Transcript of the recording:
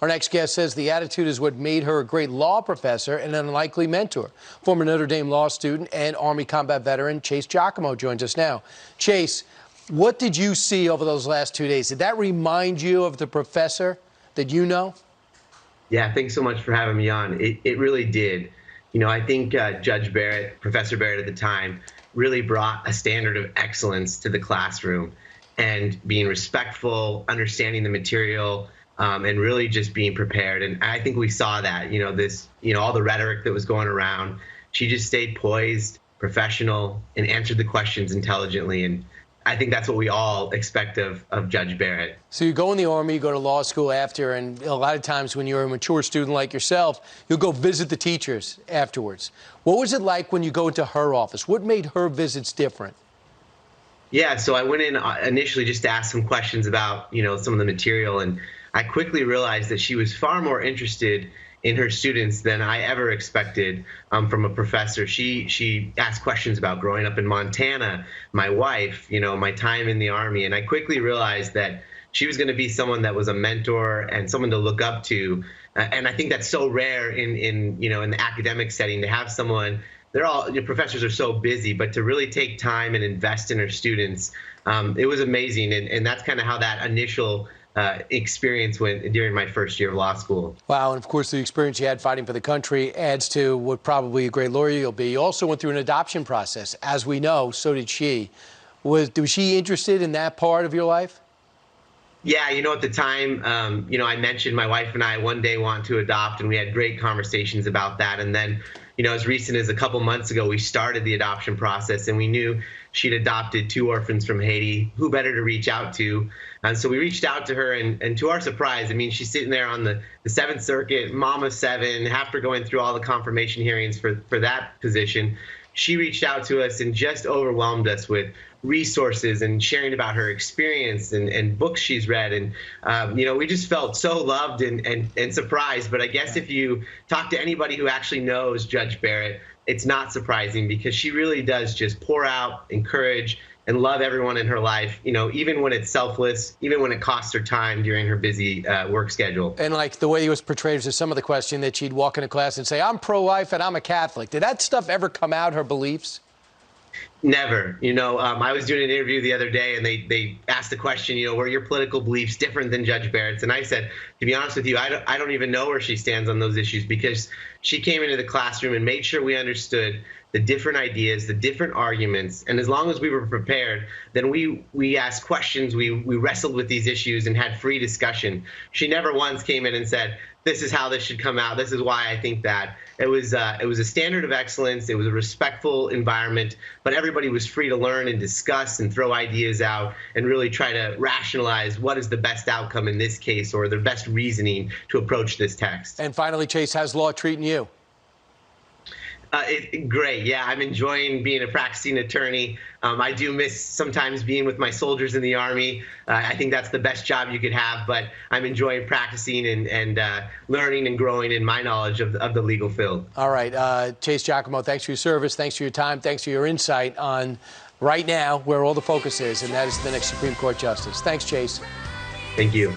Our next guest says the attitude is what made her a great law professor and an unlikely mentor. Former Notre Dame law student and Army combat veteran Chase Giacomo joins us now. Chase, what did you see over those last 2 days? Did that remind you of the professor that you know? Yeah, thanks so much for having me on. It really did. I think Judge Barrett, Professor Barrett at the time, really brought a standard of excellence to the classroom, and being respectful, understanding the material, and really just being prepared. And I think we saw that, all the rhetoric that was going around. She just stayed poised, professional, and answered the questions intelligently. And I think that's what we all expect of Judge Barrett. So you go in the Army, you go to law school after, and a lot of times when you're a mature student like yourself, you'll go visit the teachers afterwards. What was it like when you go into her office? What made her visits different? Yeah, so I went in initially just to ask some questions about, some of the material, and I quickly realized that she was far more interested in her students than I ever expected from a professor. She asked questions about growing up in Montana, my wife, my time in the Army, and I quickly realized that she was going to be someone that was a mentor and someone to look up to. And I think that's so rare in the academic setting, to have someone. Professors are so busy, but to really take time and invest in her students, it was amazing. And that's kind of how that initial experience went during my first year of law school. Wow, and of course the experience you had fighting for the country adds to what probably a great lawyer you'll be. You also went through an adoption process. As we know, so did she. Was she interested in that part of your life? Yeah, at the time, I mentioned my wife and I one day want to adopt, and we had great conversations about that. And then, as recent as a couple months ago, we started the adoption process, and we knew she'd adopted 2 orphans from Haiti. Who better to reach out to? And so we reached out to her, and to our surprise, she's sitting there on the 7th Circuit, mom of 7, after going through all the confirmation hearings for that position. She reached out to us and just overwhelmed us with resources and sharing about her experience and books she's read. And, we just felt so loved and surprised. But I guess if you talk to anybody who actually knows Judge Barrett, it's not surprising, because she really does just pour out, encourage, and love everyone in her life, even when it's selfless, even when it costs her time during her busy work schedule. And like the way it was portrayed to some of the question that she'd walk into class and say, I'm pro-life and I'm a Catholic. Did that stuff ever come out, her beliefs? Never. I was doing an interview the other day, and they asked the question, were your political beliefs different than Judge Barrett's? And I said, to be honest with you, I don't even know where she stands on those issues, because she came into the classroom and made sure we understood the different ideas, the different arguments. And as long as we were prepared, then we asked questions, we wrestled with these issues and had free discussion. She never once came in and said, this is how this should come out, this is why I think that. It was a standard of excellence, it was a respectful environment, but everybody was free to learn and discuss and throw ideas out and really try to rationalize what is the best outcome in this case, or the best reasoning to approach this text. And finally, Chase, how's law treating you? Great. Yeah, I'm enjoying being a practicing attorney. I do miss sometimes being with my soldiers in the Army. I think that's the best job you could have, but I'm enjoying practicing and learning and growing in my knowledge of the legal field. All right. Chase Giacomo, thanks for your service. Thanks for your time. Thanks for your insight on right now where all the focus is, and that is the next Supreme Court justice. Thanks, Chase. Thank you.